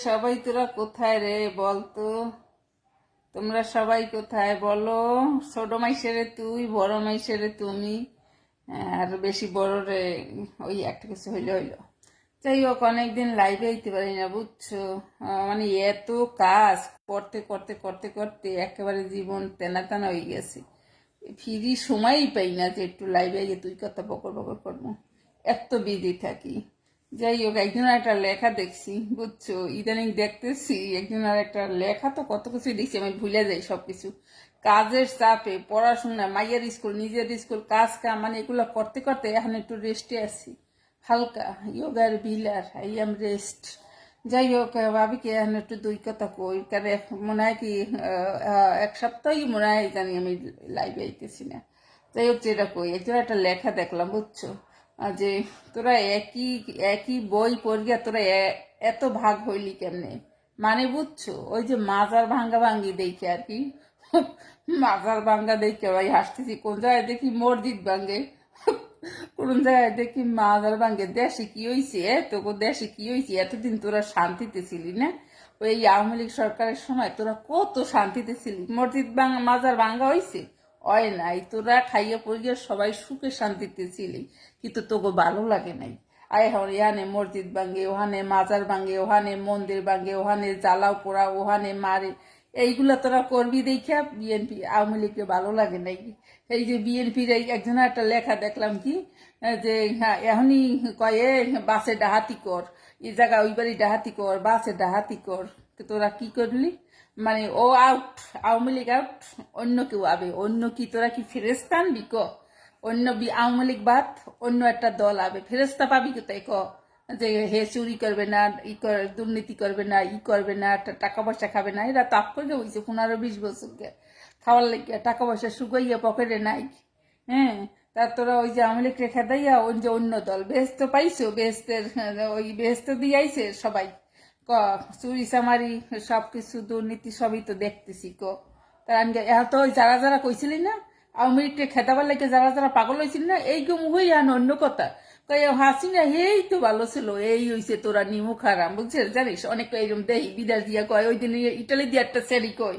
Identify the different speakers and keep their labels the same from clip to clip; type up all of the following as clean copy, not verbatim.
Speaker 1: সবাই তোরা কোথায় রে বলতো? তোমরা সবাই কোথায় বলো? ছোট মাইসেরে তুই, বড় মাইসেরে তুমি, আর বেশি বড় রে ওই একটা কিছু হইলে হইলো। যাই হোক, অনেকদিন লাইভে আইতে পারি না বুঝছো। মানে এত কাজ করতে করতে করতে করতে একেবারে জীবন তেনা তেনা হয়ে গেছে। ফ্রি সময়ই পাই না যে একটু লাইভে গিয়ে তুই কথা বকর বকর করবো, এত বিজি থাকি। যাই হোক, একজনের একটা লেখা দেখছি বুঝছো, ইদানিং দেখতেছি একজনের একটা লেখা, তো কত কিছুই দেখছি আমি ভুলে যাই সবকিছু। কাজের চাপে, পড়াশোনা, মাইয়ের স্কুল, নিজের স্কুল, কাজ কাম, মানে এগুলো করতে করতে এখন একটু রেস্টে আছি হালকা। ইয়োগার বিলার আই এম রেস্ট। যাই হোক, ভাবিকে এখন একটু দুই কথা কই, কারণ মনে হয় কি এক সপ্তাহই মনে হয় জানি আমি লাইভে আইতেছি না। যাই হোক, যেটা কই, একজন একটা লেখা দেখলাম বুঝছো, যে তোরা একই একই বই পড়িয়া তোরা এত ভাগ হইলি কেমনে? মানে বুঝছো, ওই যে মাজার ভাঙ্গা ভাঙ্গি দেখে আর কি। মাজার ভাঙ্গা দেখে ভাই হাসতেছি, কোন জায়গায় দেখি মসজিদ ভাঙ্গে, কোন জায়গায় দেখি মাজার ভাঙ্গে। দেশে কি হয়েছে, তোকে দেশে কি হয়েছে? এতদিন তোরা শান্তিতে ছিলি না? ওই আওয়ামী লীগ সরকারের সময় তোরা কত শান্তিতে ছিলি। মসজিদ মাজার ভাঙ্গা হয়েছে? হয় নাই, তোরা খাইয়ে পড়িয়ে সবাই সুখে শান্তিতে ছিলি, কিন্তু তোকে ভালো লাগে নাই। আয় এখন এখানে মসজিদ ভাঙ্গে, ওখানে মাজার ভাঙ্গে, ওখানে মন্দির ভাঙ্গে, ওখানে জ্বালাও পোড়া, ওখানে মারে। এইগুলা তোরা করবি দেখা বিএনপি আওয়ামী লীগকে ভালো লাগে নাকি? এই যে বিএনপির এই একজনের একটা লেখা দেখলাম কি, যে হ্যাঁ এখনই কয়ে বাসে ডাহাতি কর, এই জায়গা ওই বাড়ি ডাহাতি কর, বাসে ডাহাতি কর। তো তোরা কি করলি? মানে ও আউট, আওয়ামী লীগ আউট, অন্য কেউ আবে। অন্য কি, তোরা কি ফেরেস্তা আনবি ক? অন্য আওয়ামী লীগ বাদ অন্য একটা দল আবে, ফেরেস্তা পাবি কোথায় ক? যে হে চুরি করবে না, দুর্নীতি করবে না, করবে না, টাকা পয়সা খাবে না। এরা তাপ করে হয়েছে 15-20 বছর খাওয়ার লেগে, টাকা পয়সা শুকাইয়া পকেটে নাই। হ্যাঁ, তার তোরা ওই যে আওয়ামী লীগ রেখা দেয়া ওই যে অন্য দল বেহেস্ত পাইছো, বেহেস্তের ওই বেহেস্ত দিয়ে আইছে সবাই। ক চুরি চামারি সবকিছু দুর্নীতি সবই তো দেখতেছি ক। তার আমি তো ওই যারা যারা কইছিলি না আওয়ামী লীগকে খেতাবার লাগে, যারা যারা পাগল হয়েছিল না, এই গম হই আন অন্য কথা। কই হাসিনা এই তো ভালো ছিল, এই হইছে তোরা নিমুখ হারাম, বুঝছিস? জানিস অনেক এরকম দেই বিদেশ দিয়া কয়, ওই দিন ইটালি দিয়ে একটা সেরি কই,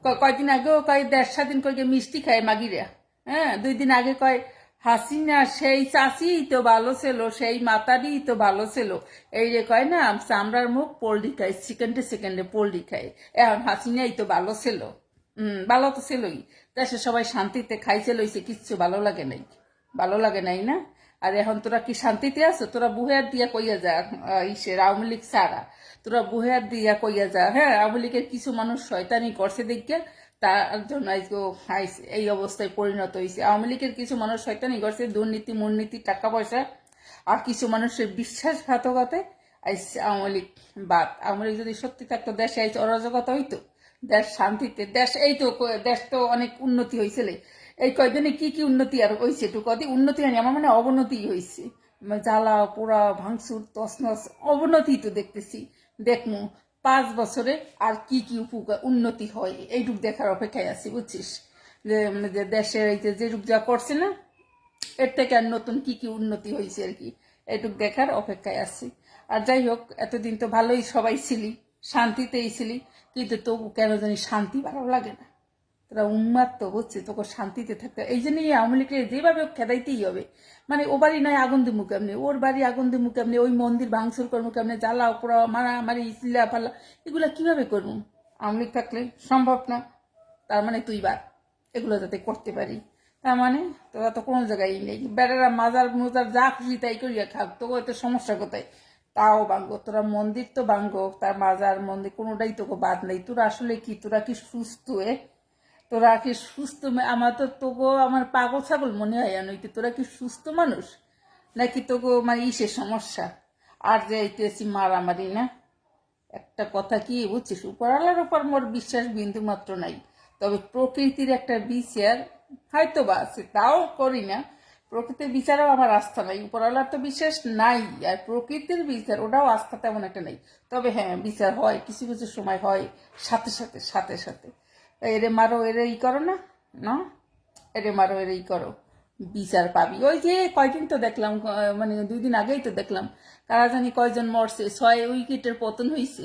Speaker 1: কয়দিন আগেও কয় 1.5 দিন কয় মিষ্টি খায় মাগিরা। হ্যাঁ, 2 দিন আগে কয় হাসিনা সেই চাষি তো ভালো ছিল, সেই মাতারি তো ভালো ছিল। এই রে কয় না চামড়ার মুখ পোল্ট্রি খায়, সেকেন্ডে সেকেন্ডে পোল্ট্রি খায়। এখন হাসিনাই তো ভালো ছিল। ভালো তো ছিলই, দেশে সবাই শান্তিতে খাইছে লইছে, কিচ্ছু ভালো লাগে নাই। ভালো লাগে নাই না? আর এখন তোরা কি শান্তিতে আছো? তোরা বুহের দিয়া কইয়া যা, ইসের আওয়ামী লীগ ছাড়া তোরা বুহের দিয়া কইয়া যা। হ্যাঁ, আওয়ামী লীগের কিছু মানুষ শয়তানি করছে দেখে তার জন্য আজকে এই অবস্থায় পরিণত হয়েছে। আওয়ামী লীগের কিছু মানুষ শয়তানি করছে, দুর্নীতি মূর্নীতি টাকা পয়সা, আর কিছু মানুষের বিশ্বাসঘাতকতায় আইসে আওয়ামী লীগ বাদ। আওয়ামী লীগ যদি সত্যি থাকতো দেশে আইসে অরাজকতা হইতো, দেশ শান্তিতে, দেশ এই তো দেশ তো অনেক উন্নতি হয়েছিল। এই কয়দিনে কি কি উন্নতি আর হয়েছে একটু কদি? উন্নতি হয়নি, আমার মানে অবনতি হয়েছে। জ্বালা পোড়া ভাঙচুর তসনস, অবনতি তো দেখতেছি। দেখমু 5 বছরে আর কি কি উপকার উন্নতি হয়, এইটুক দেখার অপেক্ষায় আছি বুঝছিস। যে দেশের এই যে রূপ যা করছে না, এর থেকে আর নতুন কি কি উন্নতি হয়েছে আর কি, এইটুক দেখার অপেক্ষায় আছি। আর যাই হোক, এতদিন তো ভালোই সবাই ছিলি, শান্তিতেই ছিলি, কিন্তু তবু কেন জানি শান্তি ভালো লাগে না। তোরা উন্মাদ তো হচ্ছে, তোকে শান্তিতে থাকতে, এই জন্যই আওয়ামী লীগকে যেভাবে খেদাইতেই হবে। মানে ও বাড়ি নয় আগুন দিমু কেমনে, ওর বাড়ি আগুন দিমু কেমনে, ওই মন্দির ভাঙচুর করবো কেমনে, জ্বালা পোড়া মারামারি চিল্লা পাল্লা, এগুলা কিভাবে করবো? আওয়ামী লীগ থাকলে সম্ভব না। তার মানে তুই বাদ, এগুলো যাতে করতে পারি। তার মানে তোরা তো কোনো জায়গায় নেই, বেড়ারা মাজার মুজার যা খুশি তাই করিয়া খাক, তোকে তো সমস্যা কোথায়? তাও ভাঙ্গো তোরা, মন্দির তো ভাঙ্গো, তার মাজার মন্দির কোনোটাই তোকে বাদ নেই। তোরা আসলে কি, তোরা কি সুস্থ? তোরা কি সুস্থ? আমার তো তোকে আমার পাগল ছাগল মনে হয় নইতে। তোরা কি সুস্থ মানুষ, নাকি তোকে মানে ইসের সমস্যা? আর যে এইতেছি মারামারি না, একটা কথা কি বুঝছিস, উপরওয়ালার উপর মোর বিশ্বাস বিন্দু মাত্র নাই, তবে প্রকৃতির একটা বিচার হয়তো বা আছে, তাও করি না। প্রকৃতির বিচারেও আমার আস্থা নাই, উপরওয়ালার তো বিশ্বাস নাই, আর প্রকৃতির বিচার ওটাও আস্থা তেমন একটা নেই। তবে হ্যাঁ, বিচার হয় কিছু কিছু সময় হয়, সাথে সাথে সাথে সাথে। এরে মারো এরে ই করো না, না এরে মারো এরে ই করো, বিচার পাবি। ওই যে কয়দিন তো দেখলাম, মানে 2 দিন আগেই তো দেখলাম কারা জানি কয়জন মরছে, 6 উইকেটের পতন হয়েছে।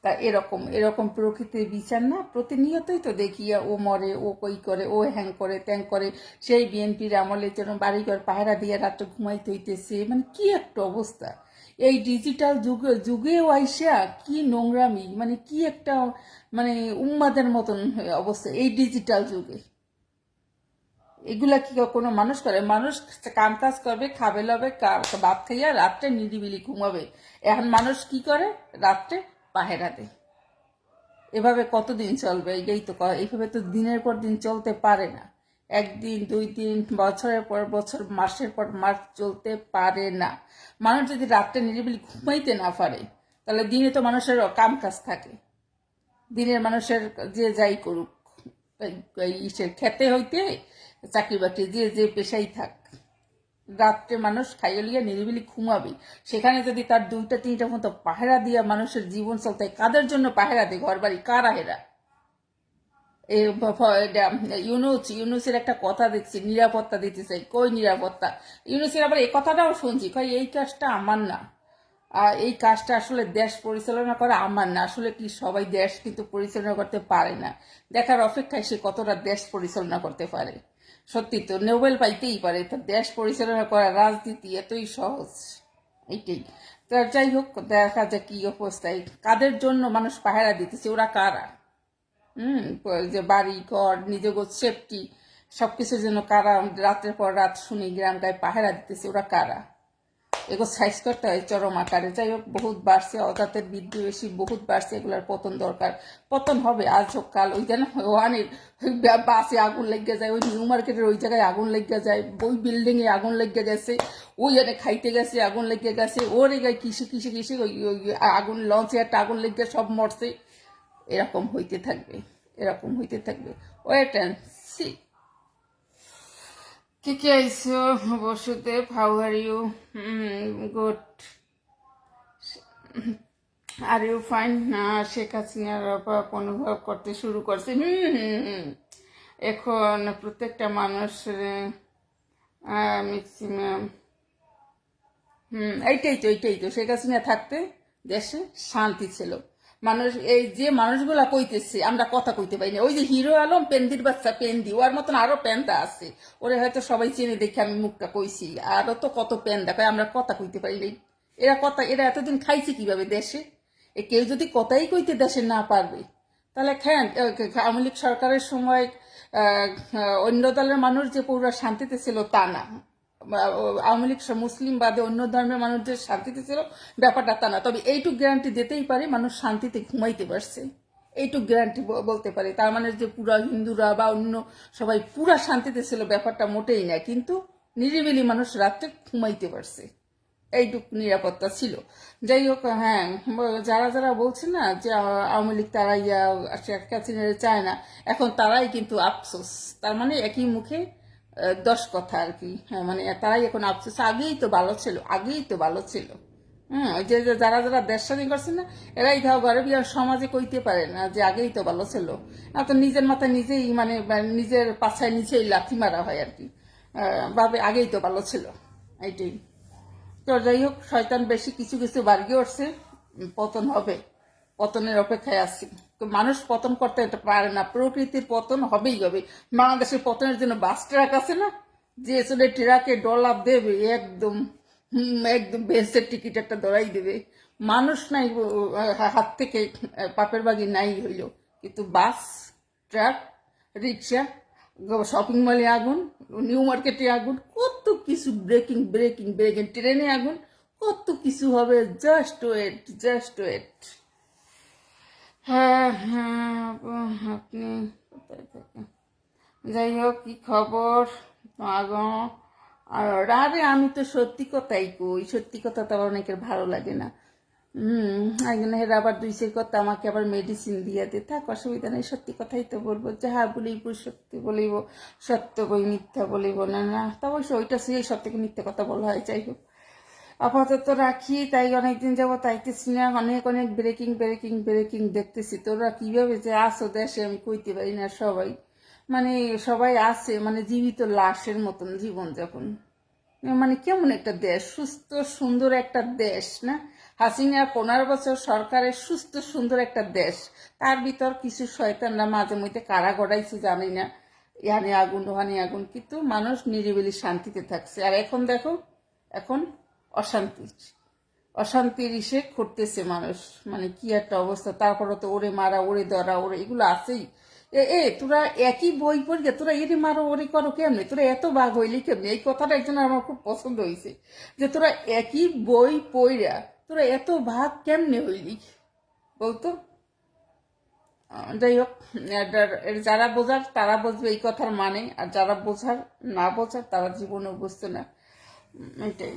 Speaker 1: তা এরকম এরকম প্রকৃতির বিচার না, প্রতিনিয়তই তো দেখি ও মরে, ও কই করে, ও হ্যাং করে ত্যাং করে। সেই বিএনপির আমলে যেন বাড়িঘর পাহারা দিয়ে রাত্রে ঘুমাইতে হইতেছে, মানে কি একটা অবস্থা। এই ডিজিটাল যুগেও আইসা কি নোংরামি, মানে কি একটা, মানে উন্মাদের মতন অবস্থা এই ডিজিটাল যুগে। এগুলা কি কোনো মানুষ করে? মানুষ কাম কাজ করবে, খাবে লবে, ভাত খাইয়া রাত্রে নিরিবিলি ঘুমাবে। এখন মানুষ কি করে? রাত্রে পাহেরা দেয়। এভাবে কতদিন চলবে? এই তো এইভাবে তো দিনের পর দিন চলতে পারে না। 1 দিন 2 দিন, বছরের পর বছর, মাসের পর মাস চলতে পারে না। মানুষ যদি রাত্রে নিরিবিলি ঘুমাইতে না পারে, তাহলে দিনে তো মানুষের কাম কাজ থাকে। দিনের মানুষের যে যাই করুক, ইসের খেতে হইতে চাকরি বাকরি যে যে পেশাই থাক, রাত্রে মানুষ খাইয়ে লিয়ে নিরিবিলি ঘুমাবে। সেখানে যদি তার 2টা 3টা মতো পাহারা দিয়া মানুষের জীবন চলতে, কাদের জন্য পাহারা দেয়? ঘর বাড়ি কারা হেরা? ইউনুসের একটা কথা দেখছি, নিরাপত্তা দিতে চাই। কই নিরাপত্তা? ইউনুসের আবার এই কথাটাও শুনছি, কই এই কাজটা আমার না, এই কাজটা আসলে দেশ পরিচালনা করা আমার না। আসলে কি সবাই দেশ কিন্তু পরিচালনা করতে পারে না। দেখার অপেক্ষায় সে কতটা দেশ পরিচালনা করতে পারে। সত্যি তো নোবেল পাইতেই পারে, তার দেশ পরিচালনা করা রাজনীতি এতই সহজ। এইটাই। তো যাই হোক, দেখা যায় কি অবস্থায়, কাদের জন্য মানুষ পাহারা দিতেছে, ওরা কারা? যে বাড়ি ঘর নিজের সেফটি সবকিছুর জন্য কারা রাতের পর রাত শুনি গ্রাম গায়ে পাহারা দিতেছে, ওরা কারা? এগুলো সাইজ করতে হয় চরম আকারে। যাই হোক, বহুত বাড়ছে, অজাতের বিদ্বেষী বহুত বাড়ছে, এগুলার পতন দরকার। পতন হবে আজ হোক কাল। ওই যেন ওয়ানের বাসে আগুন লেগে যায়, ওই নিউ মার্কেটের ওই জায়গায় আগুন লেগে যায়, ওই বিল্ডিং এ আগুন লেগে গেছে, ওই জানে খাইতে গেছে আগুন লেগে গেছে, ওর এগায় কিসে কিসে কিসে ওই আগুন, লঞ্চে একটা আগুন লেগে সব মরছে। এরকম হইতে থাকবে, এরকম হইতে থাকবে। Wait and C. কে আইসো? Basudev, how are you? Good. Are you fine? Sheikh হাসিনার অভাব অনুভব করতে শুরু করছে। এখন প্রত্যেকটা মানুষের ম্যাক্সিমাম এইটাই তো শেখ হাসিনা থাকতে দেশে শান্তি ছিল। মানুষ, এই যে মানুষগুলা কইতেছে আমরা কথা কইতে পারি না, ওই যে হিরো আলম পেন্দির বাচ্চা পেন্দি, ওর মতন আরো প্যান্ডা আছে, ওরে হয়তো সবাই চেনে দেখে আমি মুখটা কইছি, আরো তো কত প্যান্ডা কয় আমরা কথা কইতে পারি নাই। এরা এতদিন খাইছে কিভাবে দেশে? কেউ যদি কথাই কইতে দেশে না পারবে, তাহলে খেন। আওয়ামী লীগ সরকারের সময় অন্য দলের মানুষ যে পুরো শান্তিতে ছিল তা না। আওয়ামী লীগ মুসলিম বাদে অন্য ধর্মের মানুষ যে শান্তিতে ছিল ব্যাপারটা তা না। তবে এইটুক গ্যারান্টি দিতেই পারে মানুষ শান্তিতে ঘুমাইতে পারছে, এইটুক গ্যারান্টি বলতে পারে। তার মানে যে পুরা হিন্দুরা বা অন্য সবাই পুরা শান্তিতে ছিল ব্যাপারটা মোটেই না, কিন্তু নিরিবিলি মানুষ রাত্রে ঘুমাইতে পারছে, এইটুক নিরাপত্তা ছিল। যাই হোক, হ্যাঁ, যারা যারা বলছে না যে আওয়ামী লীগ তারা শেখ হাসিনারে চায় না, এখন তারাই কিন্তু আফসোস। তার মানে একই মুখে 10 কথা আর কি। হ্যাঁ, মানে তারাই এখন আফসোস। আগেই তো ভালো ছিল, আগেই তো ভালো ছিল। ওই যে যারা যারা দেশ স্বাধীন করছে না, এরাই ধর ঘরে বিয়ার সমাজে কইতে পারে না যে আগেই তো ভালো ছিল। না তো নিজের মাথায় নিজেই, মানে নিজের পাছায় নিজেই লাথি মারা হয় আর কি। ভাবে আগেই তো ভালো ছিল, এইটাই। তো যাই হোক, শয়তান বেশি কিছু কিছু বাড়িয়ে উঠছে, পতন হবে, পতনের অপেক্ষায় আছি। মানুষ পতন করতে পারে না, প্রকৃতির পতন হবেই হবে। বাংলাদেশের পতনের জন্য বাস ট্রাক আছে না, যে চলে ট্রাকে ডলার দেবে একদম, একদম বেসের টিকিট একটা ধরাই দেবে। মানুষ নাই হাত থেকে, পাপের বাগি নাই হইল, কিন্তু বাস, ট্রাক, রিক্সা, শপিং মলে আগুন, নিউ মার্কেটে আগুন, কত কিছু, ব্রেকিং ব্রেকিং ব্রেকিং, ট্রেনে আগুন, কত কিছু হবে। Just wait, just wait. হ্যাঁ হ্যাঁ, আপনি কোথায় থাকেন? যাই হোক, কি খবর? আগো আর আরে আমি তো সত্যি কথাই কই, সত্যি কথা তো আবার অনেকের ভালো লাগে না। একজন হেরা আবার দুইশের কথা আমাকে আবার মেডিসিন দিয়ে দে, থাক অসুবিধা নেই, সত্যি কথাই তো বলবো, যাহা বলিব সত্যি বলিব, সত্য বই মিথ্যা বলিব না। না তা অবশ্য ওইটা সেই সব থেকে মিথ্যা কথা বলা হয়। যাই হোক, আপাতত রাখি। তাই অনেকদিন যাবো তাইতেছি না, অনেক অনেক ব্রেকিং ব্রেকিং ব্রেকিং দেখতেছি। তোরা কিভাবে যে আসো দেশে আমি কইতে পারি না। সবাই মানে সবাই আছে মানে জীবিত লাশের মতন জীবনযাপন। মানে কেমন একটা দেশ, সুস্থ সুন্দর একটা দেশ না? হাসিনা 15 বছর সরকারের সুস্থ সুন্দর একটা দেশ, তার ভিতর কিছু শয়তানরা মাঝে মধ্যে কারা গড়াইছে জানি না, ইহানি আগুন ওহানি আগুন, কিন্তু মানুষ নিরিবিলি শান্তিতে থাকছে। আর এখন দেখো, এখন অশান্তি, অশান্তির ইসে করতেছে মানুষ, মানে কি একটা অবস্থা। তারপরে তো ওরে মারা ওরে ধরা ওরে এগুলো আছেই। তোরা একই বই পড়ি তোরা এরে মারো ওরে করো কেমনি, তোরা এত বাঘ হইলি কেমনি? এই কথাটা একজন আমার খুব পছন্দ হয়েছে, যে তোরা একই বই পড়া তোরা এত ভাগ কেমনে হইলি বলতো। যাই হোক, যারা বোঝার তারা বুঝবে এই কথার মানে, আর যারা বোঝার না বোঝার তারা জীবনেও বুঝতো না। এটাই।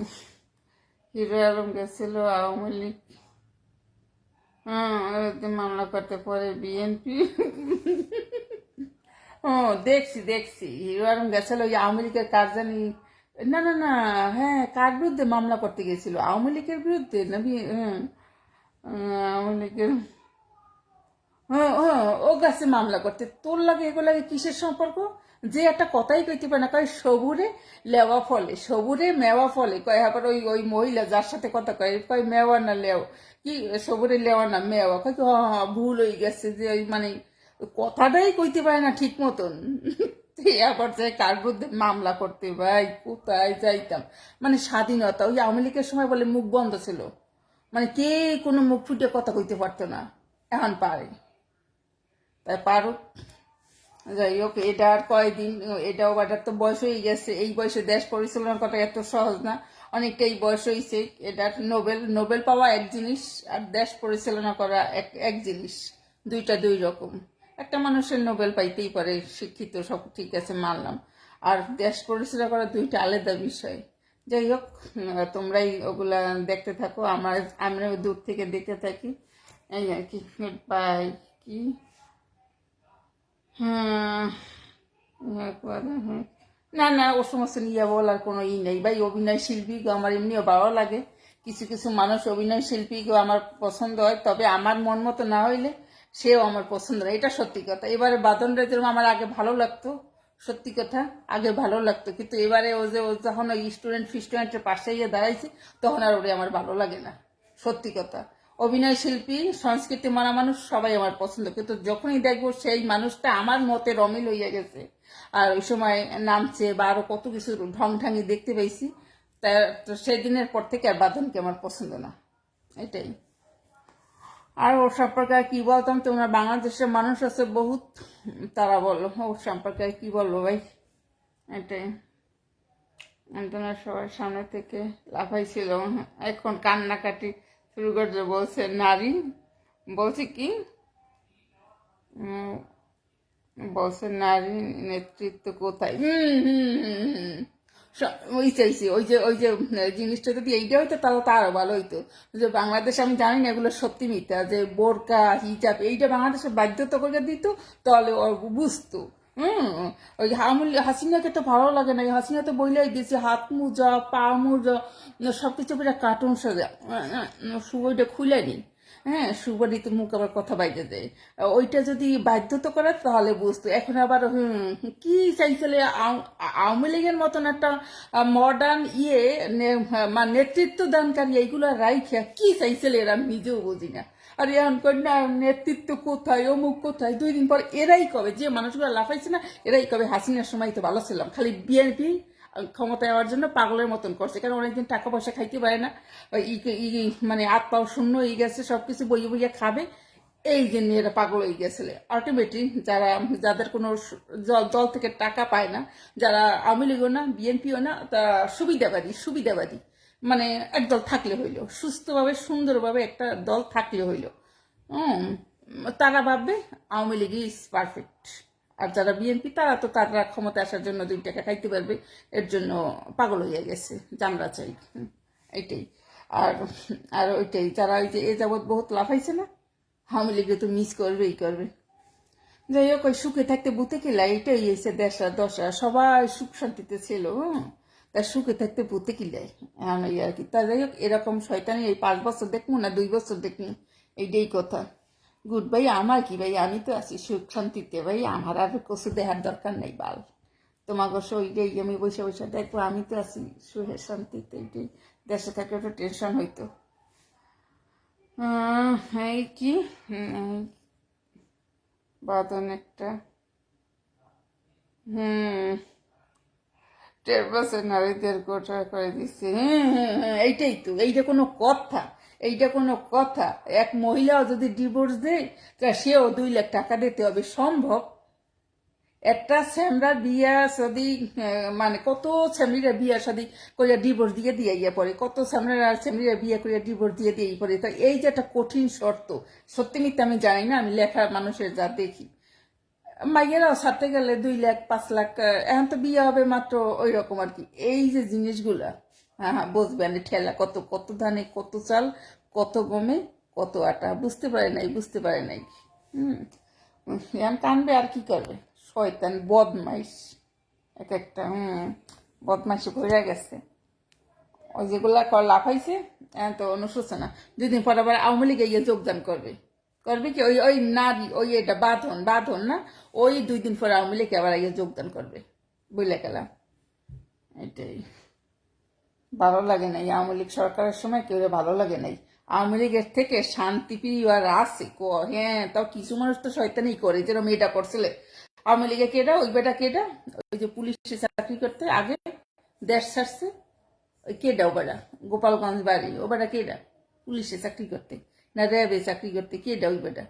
Speaker 1: হিরো আলম গেছিল আওয়ামী লীগ, মামলা করতে পরে বিএনপি। ও দেখছি দেখছি, হিরো আলম গেছিল ওই আওয়ামী লীগের কার জানি, না না না, হ্যাঁ কার বিরুদ্ধে মামলা করতে গেছিল? আওয়ামী লীগের বিরুদ্ধে না? আওয়ামী লীগের, হ্যাঁ হ্যাঁ, ও গাছে মামলা করতে। তোর লাগে এগুলো লাগে কিসের সম্পর্ক? যে একটা কথাই কইতে পারে না, কয় সবুরে লেওয়া ফলে, সবুরে মেওয়া ফলে, কয় আবার ওই ওই মহিলা যার সাথে কথা কয়, কয় মেওয়া না লেও, কি সবুরে লেওয়া না মেওয়া, কয় কি হ্যাঁ ভুল হয়ে গেছে, যে ওই মানে কথাটাই কইতে পারে না ঠিক মতন। আবার যে কার বিরুদ্ধে মামলা করতে, ভাই কোথায় যাইতাম। মানে স্বাধীনতা, ওই আওয়ামী লীগের সময় বলে মুখ বন্ধ ছিল, মানে কে কোনো মুখ ফুটে কথা কইতে পারতো না, এখন পারে। তাই পারুক, যাই হোক, এটা আর কয়দিন, এটাও এটার তো বয়স হয়ে গেছে, এই বয়সে দেশ পরিচালনা করা এত সহজ না, অনেকটাই বয়স হয়েছে। এটার নোবেল নোবেল পাওয়া এক জিনিস, আর দেশ পরিচালনা করা এক এক জিনিস, দুইটা দুই রকম। একটা মানুষের নোবেল পাইতেই পারে, শিক্ষিত সব ঠিক আছে মানলাম, আর দেশ পরিচালনা করা দুইটা আলাদা বিষয়। যাই হোক, তোমরাই ওগুলা দেখতে থাকো, আমরা দূর থেকে দেখতে থাকি, এই আর কি। বাই। কি হ্যাঁ, একবারে হ্যাঁ। না না, ও সমস্ত নিয়ে বলার কোনো ই নেই ভাই। অভিনয় শিল্পীকে আমার এমনিও ভালো লাগে, কিছু কিছু মানুষ অভিনয় শিল্পীকেও আমার পছন্দ হয়, তবে আমার মন মতো না হইলে সেও আমার পছন্দ হয়, এটা সত্যি কথা। এবারে বাদন রাইতের আমার আগে ভালো লাগতো, সত্যি কথা, আগে ভালো লাগতো, কিন্তু এবারে ও যখন ওই স্টুডেন্ট ফিস্টুডেন্টের পাশে গিয়ে দাঁড়াইছে, তখন আর ওরে আমার ভালো লাগে না, সত্যি কথা। অভিনয় শিল্পী সংস্কৃতি মানা মানুষ সবাই আমার পছন্দ, কিন্তু যখনই দেখবো সেই মানুষটা আমার মতে অমিল হইয়া গেছে, আর ওই সময় নামছে বা আরো কত কিছু ঢং ঢাঙি দেখতে পাইছি, তা তো সেই দিনের পর থেকে আর বাদনকে আমার পছন্দ না, এটাই। আর ওর সম্পর্কে আর কি বলতাম, তোমরা বাংলাদেশের মানুষ আছে বহুত, তারা বললো ওর সম্পর্কে আর কি বলবো ভাই, এটাই। তোমরা সবার সামনে থেকে লাফাইছিল, এখন কান্নাকাটি শুরু করছে, বলছে নারী, বলছে কি উম, বলছে নারী নেতৃত্ব কোথায়। ওই চাইছি, ওই যে জিনিসটা যদি এইটা হইতো তাহলে তো আরো ভালো হইতো। যে বাংলাদেশে আমি জানি না এগুলো সত্যি মিথ্যা, যে বোরকা হিজাব এইটা বাংলাদেশে বাধ্যতা করে দিত, তাহলে ও বুঝতো। ওই হাসিনাকে তো ভালো লাগে না, হাসিনা তো বইলাই দিয়েছে হাত মোজা পা মোজা সবকিছু পুরো কার্টুন সাজা, ওইটা খুলে নি। হ্যাঁ, সুবারিতে মুখ আবার কথা বাইরে দেয়, ওইটা যদি বাধ্যতা করে তাহলে বুঝতো। এখন আবার কি চাইছিলে, আওয়ামী লীগের মতন একটা মডার্ন মানে নেতৃত্ব দানকারী এইগুলো রাইখা কি চাইছিলে এরা, আমি নিজেও বুঝি না। আর এখন না নেতৃত্ব কোথায়, অমুক কোথায়, 2 দিন পর এরাই কবে, যে মানুষগুলো লাফাইছে না এরাই কবে হাসিনার সময় তো ভালো ছিলাম, খালি বিএনপি ক্ষমতায় যাওয়ার জন্য পাগলের মতন করছে, কারণ অনেকদিন টাকা পয়সা খাইতে পারে না, মানে হাত পাও শূন্য হয়ে গেছে, সবকিছু বইয়ে বইয়ে খাবে, এই জন্য এরা পাগল হয়ে গেছিল। আলটিমেটলি যাদের কোনো দল থেকে টাকা পায় না, যারা আওয়ামী লীগও না বিএনপিও না, তা সুবিধাবাদী সুবিধাবাদী, মানে একদল থাকলে হইল, সুস্থভাবে সুন্দরভাবে একটা দল থাকলে হইল, তারা ভাববে আওয়ামী লীগ ইজ পারফেক্ট। আর যারা বিএনপি তারা ক্ষমতা আসার জন্য 2 টাকা খাইতে পারবে, এর জন্য পাগল হইয়া গেছে, জানলা চাই, এইটাই। আর আর ওইটাই, যারা ওই যে এ যাবৎ বহুত লাফাইছে না, আওয়ামী লীগে তো মিস করবেই করবে। যাই হোক, ওই সুখে থাকতে বুতে কিলা, এইটাই এসে দেশা দশা সবাই সুখ শান্তিতে ছিল, তার সুখে থাকতে বুতে কিলাই এখন আর কি। তা যাই হোক, এরকম শয়তানি এই 5 বছর দেখবো না 2 বছর দেখবো, এইটাই কথা। গুড ভাই, আমার কি ভাই, আমি তো আছি সুখ শান্তিতে ভাই, আমার আর কিছু দেখার দরকার নেই বাল। তোমাকে ওইটাই আমি বসে বসে দেখবো, আমি তো আছি সুখে শান্তিতে, এইটাই। দেশে থাকলে একটু টেনশন হইতো। এই কি বাদন একটা, হুম, 10% নারীদের কোটা করে দিচ্ছে। এইটাই তো, এইটা কোনো কথা? এইটা কোনো কথা? এক মহিলাও যদি ডিভোর্স দেয় তা সেও 2 লাখ টাকা দিতে হবে, সম্ভব? একটা স্যামরার বিয়া যদি মানে কত স্যামরিরা বিয়া শাদি করিয়া ডিভোর্স দিয়ে দিয়ে ইয়ে পড়ে, কত স্যামরার আর স্যামরিরা বিয়া করিয়া ডিভোর্স দিয়ে দিয়ে পড়ে। তা এই যে একটা কঠিন শর্ত, সত্যি মিথ্যা আমি জানি না, আমি লেখা মানুষের যা দেখি, মাইয়েরাও ছাড়তে গেলে 2 লাখ 5 লাখ, এখন তো বিয়ে হবে মাত্র ওই রকম আর কি। এই যে জিনিসগুলা, হ্যাঁ হ্যাঁ, বুঝবেন ঠেলা কত, কত ধানে কত চাল, কত গমে কত আটা, বুঝতে পারে নাই, বুঝতে পারে নাই। হুম, এখন কানবে আর কি করবে, শয়তান বদমাইশ এক একটা। বদমাইশে ভরে গেছে। ওই যেগুলা লাফাইছে, তো অনুশোচনা, 2 দিন পর আবার আওয়ামী লীগে গিয়ে যোগদান করবে। করবে কি, ওই ওই নারী, ওই এটা বাঁধন বাঁধন না, ওই 2 দিন পর আওয়ামী লীগে আবার গিয়ে যোগদান করবে, বুঝলে গেলাম। এটাই। ভালো লাগে নাই আওয়ামী লীগ সরকারের সময়, কেউ ভালো লাগে নাই। আওয়ামী লীগের থেকে শান্তিপ্রিয় আর আছে হ্যাঁ, তাও কিছু মানুষ তো শয়তানি করে, যেরকম মেয়েটা করছিলে আওয়ামী লীগে। কেডা ওই বেটা, কেডা ওই যে পুলিশে চাকরি করতে আগে দেশ ছাড়ছে, ওই কেডা ও বেড়া, গোপালগঞ্জ বাড়ি, ও বেড়া কেডা? পুলিশে চাকরি করতে না র্যাবে চাকরি করতে, কেডা ওই বেটা?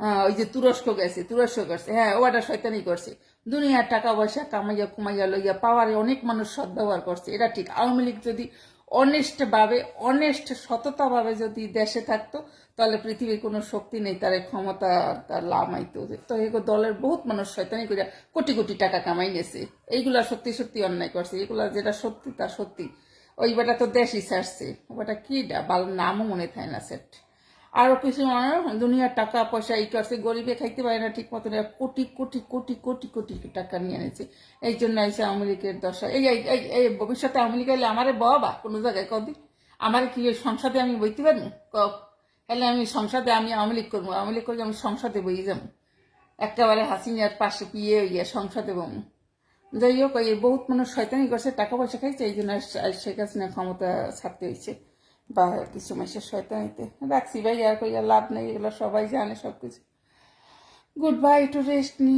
Speaker 1: হ্যাঁ, ওই যে তুরস্ক গেছে, তুরস্ক করছে, হ্যাঁ ওটা শয়তানি করছে। দুনিয়ার টাকা পয়সা কামাইয়া কুমাইয়া লইয়া পাওয়ারে অনেক মানুষ সদ্ব্যবহার করছে, এটা ঠিক। আওয়ামী লীগ যদি অনেস্ট ভাবে, অনেস্ট সততা ভাবে যদি দেশে থাকতো, তাহলে পৃথিবীর কোনো শক্তি নেই তার ক্ষমতা তার লামাইতো। তো এগুলো দলের বহুত মানুষ শয়তানি করে কোটি কোটি টাকা কামাই নিয়েছে। এইগুলা সত্যি সত্যি অন্যায় করছে, এগুলা যেটা সত্যি তা সত্যি। ওই বেটা তো দেশই ছাড়ছে, ওটা কি ভালো নামও মনে থাকে না সেট। আরো কিছু মানুষ দুনিয়ার টাকা পয়সা এই করছে, গরিবে খাইতে পারে না ঠিক মতো, কোটি কোটি কোটি কোটি কোটি টাকা নিয়ে এনেছে। এই জন্য এসে আওয়ামী লীগের দশা। এই এই এই এই ভবিষ্যতে আওয়ামী লীগ এলে আমারে বাবা কোনো জায়গায় কদিন আমার কি সংসদে আমি বইতে পারবো? হলে আমি সংসদে আমি আওয়ামী লীগ করবো, আওয়ামী লীগ করলে আমি সংসদে বই যাবো, একেবারে হাসিনার পাশে পিয়ে ইয়ে সংসদে বমু। যাই হোক, এই বহুত মানুষ শয়তানি করছে, টাকা পয়সা খাইছে, এই জন্য শেখ হাসিনা ক্ষমতা ছাড়তে হয়েছে, বা কিছু মাসের শয়তানিতে। রাখছি ভাই, আর কইয়া লাভ নেই, এগুলো সবাই জানে সবকিছু। গুড বাই, একটু রেস্ট নি।